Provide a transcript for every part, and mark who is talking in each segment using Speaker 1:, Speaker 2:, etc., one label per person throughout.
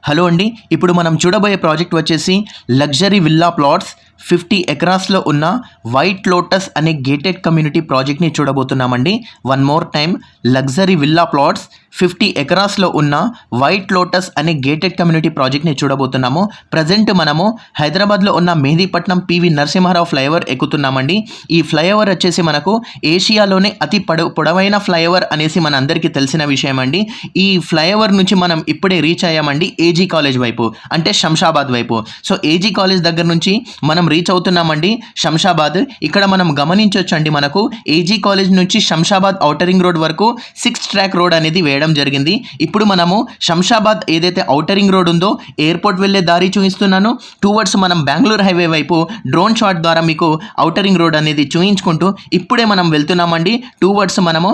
Speaker 1: Hello అండి, ఇప్పుడు మనం చూడబోయే ప్రాజెక్ట్ వచ్చేసి లగ్జరీ విల్లా ప్లాట్స్ 50 ఎకరాస్లో ఉన్న వైట్ లోటస్ అనే గేటెడ్ కమ్యూనిటీ ప్రాజెక్ట్ని చూడబోతున్నామండి. One more time, luxury villa plots 50 ఎకరాస్లో ఉన్న వైట్ లోటస్ అనే గేటెడ్ కమ్యూనిటీ ప్రాజెక్ట్ని చూడబోతున్నాము. ప్రజెంట్ మనము హైదరాబాద్లో ఉన్న మెహదీపట్నం పివి నరసింహారావు ఫ్లైఓవర్ ఎక్కుతున్నామండి. ఈ ఫ్లైఓవర్ వచ్చేసి మనకు ఏషియాలోనే అతి పొడవైన ఫ్లైఓవర్ అనేసి మన అందరికీ తెలిసిన విషయం అండి. ఈ ఫ్లైఓవర్ నుంచి మనం ఇప్పుడే రీచ్ అయ్యామండి ఏజీ కాలేజ్ వైపు, అంటే శంషాబాద్ వైపు. సో ఏజీ కాలేజ్ దగ్గర నుంచి మనం రీచ్ అవుతున్నామండి శంషాబాద్. ఇక్కడ మనం గమనించవచ్చండి, మనకు ఏజీ కాలేజ్ నుంచి శంషాబాద్ ఔటరింగ్ రోడ్ వరకు 6 ట్రాక్ రోడ్ అనేది వేయడం జరిగింది. ఇప్పుడు మనము శంషాబాద్ ఏదైతే ఔటరింగ్ రోడ్ ఉందో ఎయిర్పోర్ట్ వెళ్ళే దారి చూపిస్తున్నాను. టువర్డ్స్ మనం బెంగళూరు హైవే వైపు డ్రోన్ షాట్ ద్వారా మీకు ఔటరింగ్ రోడ్ అనేది చూపించుకుంటూ ఇప్పుడే మనం వెళ్తున్నామండి టువర్డ్స్ మనము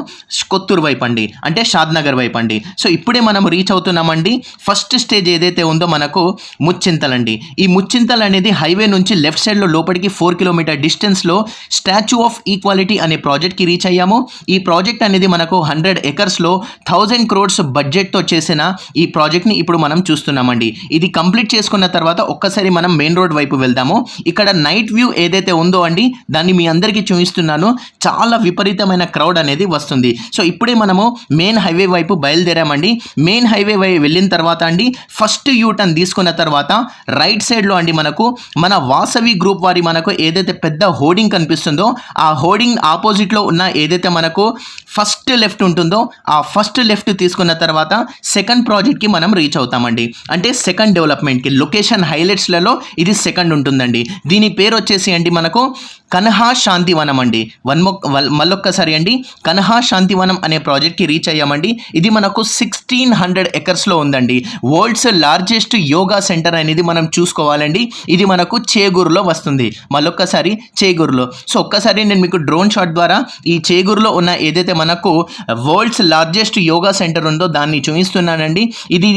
Speaker 1: కొత్తూరు వైపు అండి, అంటే షాద్నగర్ వైపు అండి. సో ఇప్పుడే మనం రీచ్ అవుతున్నామండి. ఫస్ట్ స్టేజ్ ఏదైతే ఉందో మనకు ముచ్చింతల్ అండి. ఈ ముచ్చింతల్ అనేది హైవే నుంచి లెఫ్ట్ సైడ్లో లోపలికి 4 కిలోమీటర్ డిస్టెన్స్లో స్టాచ్యూ ఆఫ్ ఈక్వాలిటీ అనే ప్రాజెక్ట్కి రీచ్ అయ్యాము. ఈ ప్రాజెక్ట్ అనేది మనకు 100 ఎకర్స్లో 1000 crores బడ్జెట్తో చేసిన ఈ ప్రాజెక్ట్ని ఇప్పుడు మనం చూస్తున్నామండి. ఇది కంప్లీట్ చేసుకున్న తర్వాత ఒక్కసారి మనం మెయిన్ రోడ్ వైపు వెళ్దాము. ఇక్కడ నైట్ వ్యూ ఏదైతే ఉందో అండి, దాన్ని మీ అందరికీ చూపిస్తున్నాను. చాలా విపరీతమైన క్రౌడ్ అనేది వస్తుంది. సో ఇప్పుడే మనము మెయిన్ హైవే వైపు బయలుదేరామండి. మెయిన్ హైవే వైపు వెళ్ళిన తర్వాత అండి, ఫస్ట్ యూటర్న్ తీసుకున్న తర్వాత రైట్ సైడ్లో అండి మనకు మన వాసవి గ్రూప్ వారి మనకు ఏదైతే పెద్ద హోర్డింగ్ కనిపిస్తుందో ఆ హోర్డింగ్ ఆపోజిట్లో ఉన్న ఏదైతే మనకు ఫస్ట్ లెఫ్ట్ ఉంటుందో ఆ ఫస్ట్ లెఫ్ట్ తీసుకున్న తర్వాత సెకండ్ ప్రాజెక్ట్కి మనం రీచ్ అవుతామండి. అంటే సెకండ్ డెవలప్మెంట్కి లొకేషన్ హైలైట్స్లలో ఇది సెకండ్ ఉంటుందండి. దీని పేరు వచ్చేసి అండి మనకు కన్హా శాంతివనం అండి. మళ్ళొక్కసారి అండి, కన్హా శాంతివనం అనే ప్రాజెక్ట్కి రీచ్ అయ్యామండి. ఇది మనకు 1600 ఎకర్స్లో ఉందండి. వరల్డ్స్ లార్జెస్ట్ యోగా సెంటర్ అనేది మనం చూసుకోవాలండి. ఇది మనకు చేగూరులో వస్తుంది. మళ్ళొక్కసారి చేగూరులో. సో ఒక్కసారి నేను మీకు డ్రోన్ షాట్ ద్వారా ఈ చేగూరులో ఉన్న ఏదైతే మనకు వరల్డ్స్ లార్జెస్ట్ యోగా సెంటర్ ఉందో దాన్ని చూపిస్తున్నానండి. ఇది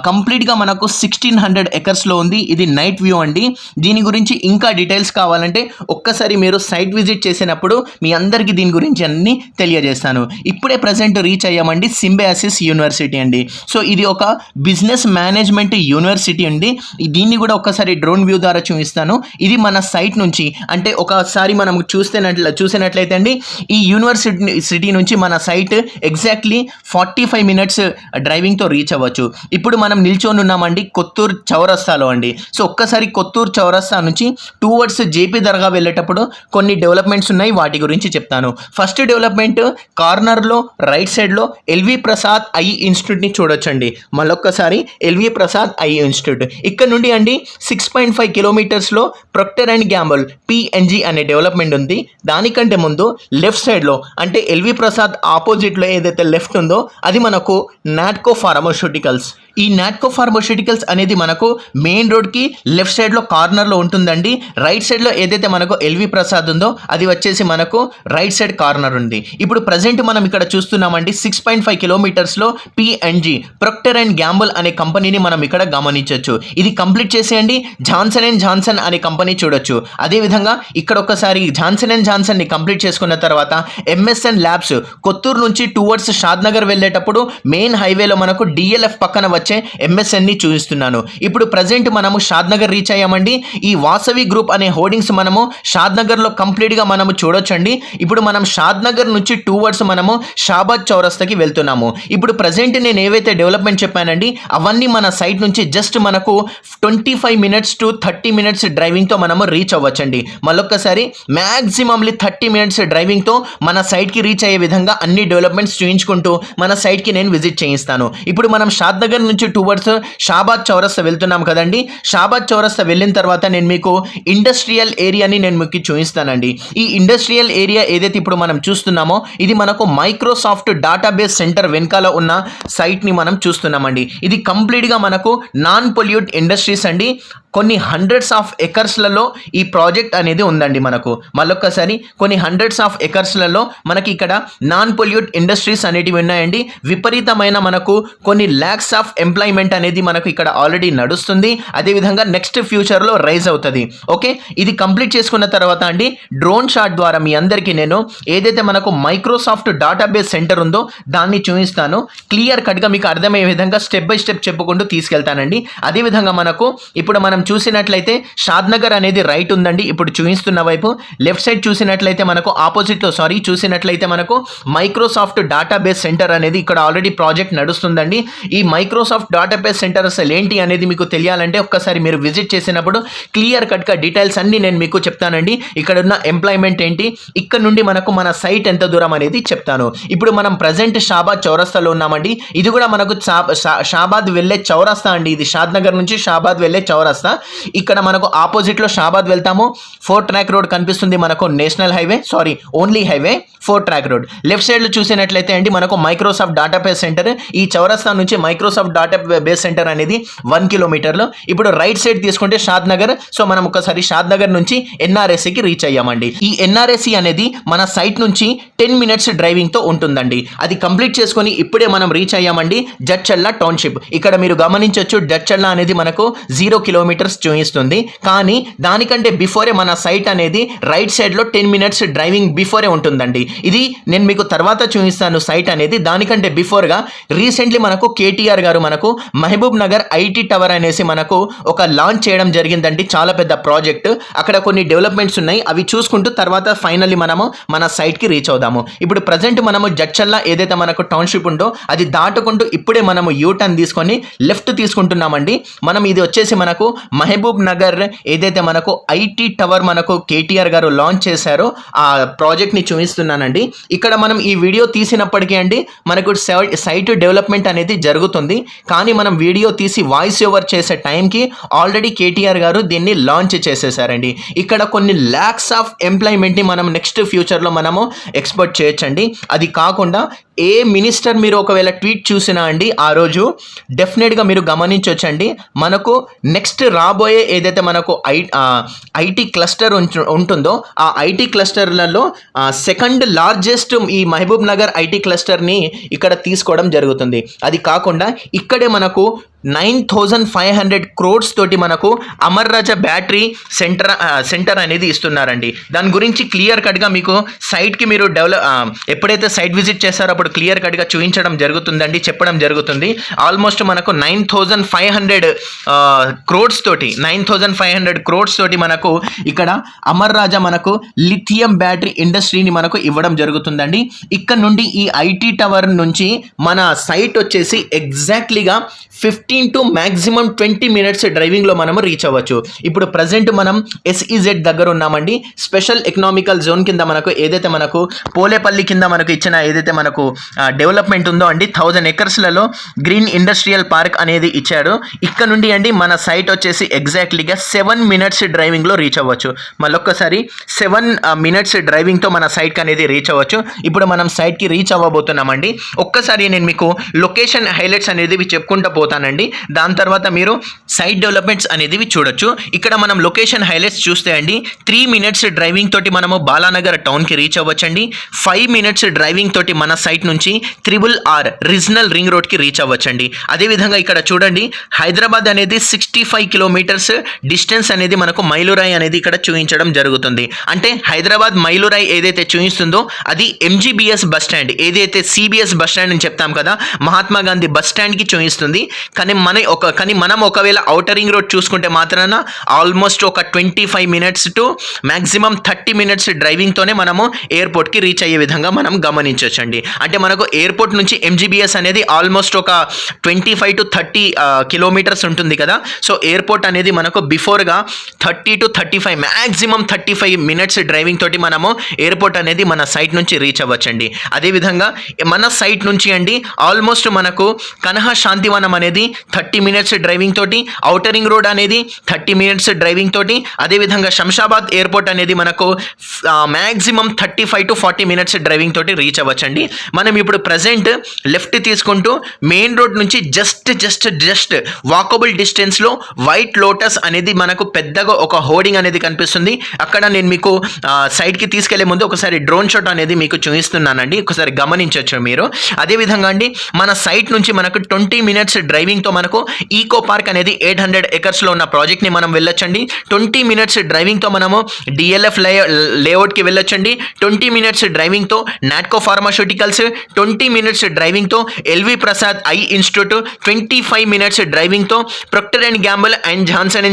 Speaker 1: కంప్లీట్గా మనకు 1600 ఎకర్స్లో ఉంది. ఇది నైట్ వ్యూ అండి. దీని గురించి ఇంకా డీటెయిల్స్ కావాలంటే ఒక్కసారి మీరు సైట్ విజిట్ చేసినప్పుడు మీ అందరికీ దీని గురించి అన్ని తెలియజేస్తాను. ఇప్పుడే ప్రజెంట్ రీచ్ అయ్యామండి సింబయాసిస్ యూనివర్సిటీ అండి. సో ఇది ఒక బిజినెస్ మేనేజ్మెంట్ యూనివర్సిటీ అండి. దీన్ని కూడా ఒక్కసారి డ్రోన్ వ్యూ ద్వారా చూపిస్తాను. ఇది మన సైట్ నుంచి, అంటే ఒకసారి మనం చూసినట్లయితే అండి, ఈ యూనివర్సిటీ నుంచి మన సైట్ ఎగ్జాక్ట్లీ 45 minutes డ్రైవింగ్తో రీచ్ అవ్వచ్చు. ఇప్పుడు మనం నిల్చొని ఉన్నామండి కొత్తూరు చౌరస్తాలో అండి. సో ఒక్కసారి కొత్తూరు చౌరస్తా నుంచి టువర్డ్స్ జేపీ దర్గా వెళ్ళేటప్పుడు కొన్ని డెవలప్మెంట్స్ ఉన్నాయి, వాటి గురించి చెప్తాను. ఫస్ట్ డెవలప్మెంట్ కార్నర్లో రైట్ సైడ్లో ఎల్వి ప్రసాద్ ఐ ఇన్స్టిట్యూట్ని చూడొచ్చండి. మళ్ళొక్కసారి ఎల్వి ప్రసాద్ ఐ ఇన్స్టిట్యూట్. ఇక్కడ నుండి అండి 6.5 kilometers Procter and Gamble PNG అనే డెవలప్మెంట్ ఉంది. దానికంటే ముందు లెఫ్ట్ సైడ్లో, అంటే ఎల్వి ప్రసాద్ ఆపోజిట్లో ఏదైతే లెఫ్ట్ ఉందో అది మనకు నాట్కో ఫార్మాస్యూటికల్స్. ఈ నాట్కో ఫార్మాస్యూటికల్స్ అనేది మనకు మెయిన్ రోడ్కి లెఫ్ట్ సైడ్లో కార్నర్లో ఉంటుందండి. రైట్ సైడ్లో ఏదైతే మనకు ఎల్వి ప్రసాద్ ఉందో అది వచ్చేసి మనకు రైట్ సైడ్ కార్నర్ ఉంది. ఇప్పుడు ప్రజెంట్ మనం ఇక్కడ చూస్తున్నామండి 6.5 kilometers PNG Procter and Gamble అనే కంపెనీని మనం ఇక్కడ గమనించవచ్చు. ఇది కంప్లీట్ చేసేయండి జాన్సన్ అండ్ జాన్సన్ అనే కంపెనీ చూడొచ్చు. అదేవిధంగా ఇక్కడ ఒకసారి జాన్సన్ అండ్ జాన్సన్ని కంప్లీట్ చేసుకున్న తర్వాత ఎంఎస్ఎన్ ల్యాబ్స్ కొత్తూరు నుంచి టువర్డ్స్ షాద్నగర్ వెళ్ళేటప్పుడు మెయిన్ హైవేలో మనకు డిఎల్ఎఫ్ పక్కన వచ్చే ఎంఎస్ఎన్ని చూపిస్తున్నాను. ఇప్పుడు ప్రజెంట్ మనము షాద్నగర్ రీచ్ అయ్యామండి. ఈ వాసవి గ్రూప్ అనే హోర్డింగ్స్ మనము షాద్నగర్లో కంప్లీట్గా మనము చూడొచ్చండి. ఇప్పుడు మనం షాద్నగర్ నుంచి టువర్డ్స్ మనము షాబాద్ చౌరస్తాకి వెళ్తున్నాము. ఇప్పుడు ప్రజెంట్ నేను ఏవైతే డెవలప్మెంట్ చెప్పానండి అవన్నీ మన సైట్ నుంచి జస్ట్ మనకు 25 minutes to 30 minutes డ్రైవింగ్తో మనము రీచ్ అవ్వచ్చండి. మళ్ళొక్కసారి మ్యాక్సిమమ్లీ 30 minutes డ్రైవింగ్తో మన సైట్కి రీచ్ అయ్యే విధంగా అన్ని డెవలప్మెంట్స్ చూయించుకుంటూ మన సైట్కి నేను విజిట్ చేయిస్తాను. ఇప్పుడు మనం షాద్నగర్ నుంచి టువర్డ్స్ షాబాద్ చౌరస్తా వెళ్తున్నాం కదండి. షాబాద్ చౌరస్తా వెళ్ళిన తర్వాత నేను మీకు ఇండస్ట్రియల్ ఏరియాని నేను మీకు చూపిస్తానండి. ఈ ఇండస్ట్రియల్ ఏరియా ఏదైతే ఇప్పుడు మనం చూస్తున్నామో ఇది మనకు మైక్రోసాఫ్ట్ డేటాబేస్ సెంటర్ వెనకాల ఉన్న సైట్ని మనం చూస్తున్నామండి. ఇది కంప్లీట్గా మనకు నాన్ పొల్యూట్ ఇండస్ట్రీస్ అండి. కొన్ని హండ్రెడ్స్ ఆఫ్ ఎకర్స్లలో ఈ ప్రాజెక్ట్ అనేది ఉందండి మనకు. మళ్ళొక్కసారి కొన్ని హండ్రెడ్స్ ఆఫ్ ఎకర్స్లలో మనకి ఇక్కడ నాన్ పొల్యూట్ ఇండస్ట్రీస్ అనేటివి ఉన్నాయండి. విపరీతమైన మనకు కొన్ని ల్యాక్స్ ఆఫ్ ఎంప్లాయ్మెంట్ అనేది మనకు ఇక్కడ ఆల్రెడీ నడుస్తుంది. అదేవిధంగా నెక్స్ట్ ఫ్యూచర్లో రైజ్ అవుతుంది. ఓకే, ఇది కంప్లీట్ చేసుకున్న తర్వాత అండి డ్రోన్ షాట్ ద్వారా మీ అందరికీ నేను ఏదైతే మనకు మైక్రోసాఫ్ట్ డేటాబేస్ సెంటర్ ఉందో దాన్ని చూపిస్తాను. క్లియర్ కట్గా మీకు అర్థమయ్యే విధంగా స్టెప్ బై స్టెప్ చెప్పుకుంటూ తీసుకెళ్తానండి. అదేవిధంగా మనకు ఇప్పుడు మనం చూసినట్లయితే షాద్నగర్ అనేది రైట్ ఉందండి. ఇప్పుడు చూపిస్తున్న వైపు లెఫ్ట్ సైడ్ చూసినట్లయితే మనకు ఆపోజిట్లో చూసినట్లయితే మనకు మైక్రోసాఫ్ట్ డేటాబేస్ సెంటర్ అనేది ఇక్కడ ఆల్రెడీ ప్రాజెక్ట్ నడుస్తుందండి. ఈ మైక్రోసాఫ్ట్ డేటాబేస్ సెంటర్ అసలు ఏంటి అనేది మీకు తెలియాలంటే ఒక్కసారి మీరు విజిట్ చేసినప్పుడు క్లియర్ కట్గా డీటెయిల్స్ అన్ని నేను మీకు చెప్తానండి. ఇక్కడ ఉన్న ఎంప్లాయ్మెంట్ ఏంటి, ఇక్కడ నుండి మనకు మన సైట్ ఎంత దూరం అనేది చెప్తాను. ఇప్పుడు మనం ప్రజెంట్ షాబాద్ చౌరస్తాలో ఉన్నామండి. ఇది కూడా మనకు షాబాద్ వెళ్ళే చౌరస్తా అండి. ఇది షాద్నగర్ నుంచి షాబాద్ వెళ్ళే చౌరస్తా. ఇక్కడ మనకు ఆపోజిట్లో షాబాద్ వెళ్తాము. 4 ట్రాక్ రోడ్ కనిపిస్తుంది మనకు, national highway only highway 4 track road. Left సైడ్లో చూసినట్లయితే అండి మనకు మైక్రోసాఫ్ట్ డేటాబేస్ సెంటర్. ఈ చౌరస్తా నుంచి మైక్రోసాఫ్ట్ డేటాబేస్ సెంటర్ అనేది 1 కిలోమీటర్లు. ఇప్పుడు రైట్ సైడ్ తీసుకుంటే షాద్నగర్. సో మనం ఒకసారి షాద్నగర్ నుంచి ఎన్ఆర్ఎస్సికి రీచ్ అయ్యామండి. ఈ ఎన్ఆర్ఎస్సి అనేది మన సైట్ నుంచి 10 మినిట్స్ డ్రైవింగ్తో ఉంటుందండి. అది కంప్లీట్ చేసుకొని ఇప్పుడే మనం రీచ్ అయ్యామండి జడ్చల్ల టౌన్షిప్. ఇక్కడ మీరు గమనించవచ్చు జడ్చల్ల అనేది మనకు 0 కిలోమీటర్స్ చూపిస్తుంది. కానీ దానికంటే బిఫోరే మన సైట్ అనేది రైట్ సైడ్లో 10 మినిట్స్ డ్రైవింగ్ బిఫోరే ఉంటుందండి. ఇది నేను మీకు తర్వాత చూపిస్తాను సైట్ అనేది. దానికంటే బిఫోర్గా రీసెంట్లీ మనకు కేటీఆర్ గారు మనకు మహబూబ్ నగర్ ఐటీ టవర్ అనేసి మనకు ఒక లాంచ్ చేయడం జరిగిందండి. చాలా పెద్ద ప్రాజెక్ట్. అక్కడ కొన్ని డెవలప్మెంట్స్ ఉన్నాయి, అవి చూసుకుంటూ తర్వాత ఫైనల్లీ మనము మన సైట్కి రీచ్ అవుదాము. ఇప్పుడు ప్రజెంట్ మనము జడ్చల్ల ఏదైతే మనకు టౌన్షిప్ ఉందో అది దాటుకుంటూ ఇప్పుడే మనము యూటర్న్ తీసుకొని లెఫ్ట్ తీసుకుంటున్నామండి. మనం ఇది వచ్చేసి మనకు మహబూబ్ నగర్ ఏదైతే మనకు ఐటీ టవర్ మనకు కేటీఆర్ గారు లాంచ్ చేశారో ఆ ప్రాజెక్ట్ని చూపిస్తున్నానండి. ఇక్కడ మనం ఈ వీడియో తీసినప్పటికీ అండి మనకు సైట్ డెవలప్మెంట్ అనేది జరుగుతుంది. కానీ మనం వీడియో తీసి వాయిస్ ఓవర్ చేసే టైంకి ఆల్రెడీ కేటీఆర్ గారు దీన్ని లాంచ్ చేసేసారండి. ఇక్కడ కొన్ని ల్యాక్స్ ఆఫ్ ఎంప్లాయ్మెంట్ని మనం నెక్స్ట్ ఫ్యూచర్లో మనము ఎక్స్పెక్ట్ చేయొచ్చండి. అది కాకుండా ఏ మినిస్టర్ మీరు ఒకవేళ ట్వీట్ చూసినా అండి ఆ రోజు డెఫినెట్గా మీరు గమనించవచ్చండి మనకు నెక్స్ట్ రాబోయే ఏదైతే మనకు ఐటీ క్లస్టర్ ఉంటుందో ఆ ఐటీ క్లస్టర్లలో సెకండ్ లార్జెస్ట్ ఈ మహబూబ్ నగర్ ఐటీ క్లస్టర్ని ఇక్కడ తీసుకోవడం జరుగుతుంది. అది కాకుండా ఇక్కడే మనకు 9,500 crores తోటి మనకు అమర్ రాజా బ్యాటరీ సెంటర్ అనేది ఇస్తున్నారండి. దాని గురించి క్లియర్ కట్గా మీకు సైట్కి మీరు ఎప్పుడైతే సైట్ విజిట్ చేస్తారో అప్పుడు క్లియర్ కట్గా చూపించడం జరుగుతుందండి, చెప్పడం జరుగుతుంది. ఆల్మోస్ట్ మనకు 9,500 crores తోటి మనకు ఇక్కడ అమర్ రాజా మనకు లిథియం బ్యాటరీ ఇండస్ట్రీని మనకు ఇవ్వడం జరుగుతుందండి. ఇక్కడ నుండి ఈ ఐటీ టవర్ నుంచి మన సైట్ వచ్చేసి ఎగ్జాక్ట్లీగా 15 to maximum 20 minutes డ్రైవింగ్లో మనము రీచ్ అవ్వచ్చు. ఇప్పుడు ప్రజెంట్ మనం SEZ దగ్గర ఉన్నామండి. స్పెషల్ ఎకనామికల్ జోన్ కింద మనకు ఏదైతే మనకు పోలేపల్లి కింద మనకు ఇచ్చిన ఏదైతే మనకు డెవలప్మెంట్ ఉందో అండి 1000 acresలలో గ్రీన్ ఇండస్ట్రియల్ పార్క్ అనేది ఇచ్చారు. ఇక్కడ నుండి అండి మన సైట్ వచ్చేసి ఎగ్జాక్ట్లీగా 7 minutes డ్రైవింగ్లో రీచ్ అవ్వచ్చు. మళ్ళొక్కసారి 7 minutes డ్రైవింగ్తో మన సైట్కి అనేది రీచ్ అవ్వచ్చు. ఇప్పుడు మనం సైట్కి రీచ్ అవ్వబోతున్నామండి. ఒక్కసారి నేను మీకు లొకేషన్ హైలైట్స్ అనేది చెప్పుకుంటూ పోతానండి. దాని తర్వాత మీరు సైట్ డెవలప్మెంట్స్ అనేది చూడొచ్చు. ఇక్కడ మనం లొకేషన్ హైలైట్స్ చూస్తే అండి 3 minutes డ్రైవింగ్ తోటి మనము బాలానగర్ టౌన్కి రీచ్ అవ్వచ్చండి. 5 minutes డ్రైవింగ్ తోటి మన సైట్ నుంచి RRR రీజనల్ రింగ్ రోడ్కి రీచ్ అవ్వచ్చండి. అదేవిధంగా ఇక్కడ చూడండి హైదరాబాద్ అనేది 65 kilometers డిస్టెన్స్ అనేది మనకు మైలురాయి అనేది ఇక్కడ చూపించడం జరుగుతుంది. అంటే హైదరాబాద్ మైలురాయి ఏదైతే చూపిస్తుందో అది MGBS బస్ స్టాండ్, ఏదైతే CBS బస్ స్టాండ్ అని చెప్తాం కదా మహాత్మా గాంధీ బస్ స్టాండ్కి చూపిస్తుంది. కానీ మనం ఒకవేళ ఔటర్ రింగ్ రోడ్ చూసుకుంటే మాత్రాన ఆల్మోస్ట్ ఒక 25 minutes to మ్యాక్సిమం 30 minutes డ్రైవింగ్తోనే మనము ఎయిర్పోర్ట్కి రీచ్ అయ్యే విధంగా మనం గమనించవచ్చండి. అంటే మనకు ఎయిర్పోర్ట్ నుంచి MGBS అనేది ఆల్మోస్ట్ ఒక 25 to 30 kilometers ఉంటుంది కదా. సో ఎయిర్పోర్ట్ అనేది మనకు బిఫోర్గా 30 to 35 మ్యాక్సిమం 35 minutes డ్రైవింగ్ తోటి మనము ఎయిర్పోర్ట్ అనేది మన సైట్ నుంచి రీచ్ అవ్వచ్చండి. అదేవిధంగా మన సైట్ నుంచి అండి ఆల్మోస్ట్ మనకు కనహా శాంతివనం అనేది 30 minutes డ్రైవింగ్ తోటి, ఔటర్ రింగ్ రోడ్ అనేది 30 minutes డ్రైవింగ్ తోటి, అదేవిధంగా శంషాబాద్ ఎయిర్పోర్ట్ అనేది మనకు మ్యాక్సిమం 35 to 40 minutes డ్రైవింగ్ తోటి రీచ్ అవ్వచ్చండి. మనం ఇప్పుడు ప్రజెంట్ లెఫ్ట్ తీసుకుంటూ మెయిన్ రోడ్ నుంచి జస్ట్ వాకబుల్ డిస్టెన్స్లో వైట్ లోటస్ అనేది మనకు పెద్దగా ఒక హోర్డింగ్ అనేది కనిపిస్తుంది. అక్కడ నేను మీకు సైట్కి తీసుకెళ్లే ముందు ఒకసారి డ్రోన్ షాట్ అనేది మీకు చూపిస్తున్నానండి, ఒకసారి గమనించవచ్చు మీరు. అదేవిధంగా అండి మన సైట్ నుంచి మనకు 20 minutes డ్రైవింగ్ డ్రైవింగ్తో మనకు ఈకో పార్క్ అనేది 800 ఎకర్స్లో ఉన్న ప్రాజెక్ట్ని మనం వెళ్ళొచ్చండి. 20 మినిట్స్ డ్రైవింగ్తో మనము డిఎల్ఎఫ్ లేఅవుట్కి వెళ్ళొచ్చండి. 20 మినిట్స్ డ్రైవింగ్తో నాట్కో ఫార్మాస్యూటికల్స్, 20 మినిట్స్ డ్రైవింగ్తో LV Prasad eye institute, 25 minutes డ్రైవింగ్తో Procter and Gamble and Johnson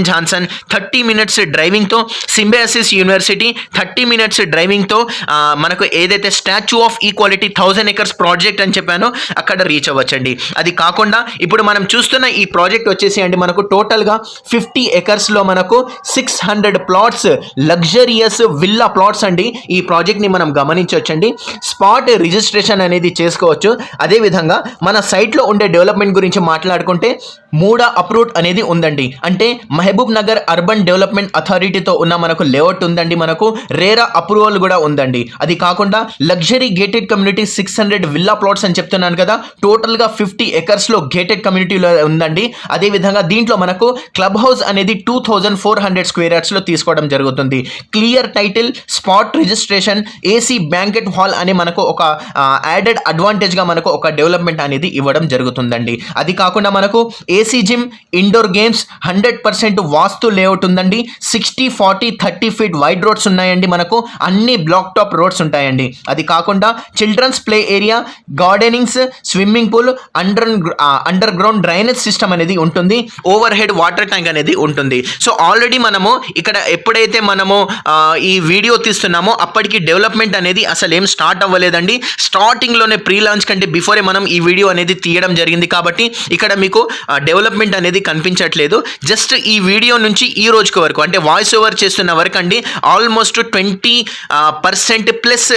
Speaker 1: 30 minutes డ్రైవింగ్తో సింబయాసిస్ యూనివర్సిటీ, 30 మినిట్స్ డ్రైవింగ్తో మనకు ఏదైతే Statue of Equality 1000 acres project అని చెప్పానో అక్కడ రీచ్ అవ్వచ్చండి. అది కాకుండా ఇప్పుడు మనం చూస్తున్న ఈ ప్రాజెక్ట్ వచ్చేసి అండి మనకు టోటల్గా 50 ఎకర్స్లో మనకు 600 ప్లాట్స్ లగ్జరియస్ విల్లా ప్లాట్స్ అండి. ఈ ప్రాజెక్ట్ని మనం గమనించవచ్చండి. స్పాట్ రిజిస్ట్రేషన్ అనేది చేసుకోవచ్చు. అదేవిధంగా మన సైట్లో ఉండే డెవలప్మెంట్ గురించి మాట్లాడుకుంటే మూడా అప్రూవ్డ్ అనేది ఉందండి. అంటే మహబూబ్ నగర్ అర్బన్ డెవలప్మెంట్ అథారిటీతో ఉన్న మనకు లేఅవుట్ ఉందండి. మనకు రేరా అప్రూవల్ కూడా ఉందండి. అది కాకుండా luxury gated community 600 villa plots అని చెప్తున్నాను కదా, టోటల్గా 50 ఎకర్స్లో గేటెడ్ కమ్యూనిటీలో ఉందండి. అదేవిధంగా దీంట్లో మనకు క్లబ్ హౌస్ అనేది 2400 స్క్వేర్ యార్డ్స్లో తీసుకోవడం జరుగుతుంది. Clear title, spot registration, AC banquet hall అనే మనకు ఒక యాడెడ్ అడ్వాంటేజ్గా మనకు ఒక డెవలప్మెంట్ అనేది ఇవ్వడం జరుగుతుందండి. అది కాకుండా మనకు ఏసీ జిమ్, ఇండోర్ గేమ్స్, 100% వాస్తు లేఅవుట్ ఉందండి. 60, 40, 30 ఫీట్ వైడ్ రోడ్స్ ఉన్నాయండి. మనకు అన్ని బ్లాక్ టాప్ రోడ్స్ ఉంటాయండి. అది కాకుండా children's play area, gardenings, swimming pool, underground drainage system అనేది ఉంటుంది. ఓవర్ హెడ్ వాటర్ ట్యాంక్ అనేది ఉంటుంది. సో ఆల్రెడీ మనము ఇక్కడ ఎప్పుడైతే మనము ఈ వీడియో తీస్తున్నామో అప్పటికి డెవలప్మెంట్ అనేది అసలు ఏం స్టార్ట్ అవ్వలేదండి. స్టార్టింగ్లోనే ప్రీ లాంచ్ కంటే బిఫోరే మనం ఈ వీడియో అనేది తీయడం జరిగింది. కాబట్టి ఇక్కడ మీకు డెవలప్మెంట్ అనేది కనిపించట్లేదు. జస్ట్ ఈ వీడియో నుంచి ఈ రోజుకి వరకు అంటే వాయిస్ ఓవర్ చేస్తున్న వరకు అండి ఆల్మోస్ట్ 20% ప్లస్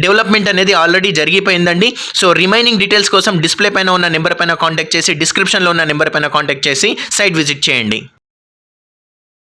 Speaker 1: డెవలప్మెంట్ అనేది ఆల్రెడీ జరిగిపోయిందండి. సో రిమైనింగ్ డీటెయిల్స్ కోసం డిస్ప్లే పైన ఉన్న నెంబర్ పైన కాంటాక్ట్ చేసి, డిస్క్రిప్షన్లో ఉన్న నెంబర్ పైన కాంటాక్ట్ చేసి సైట్ విజిట్ చేయండి.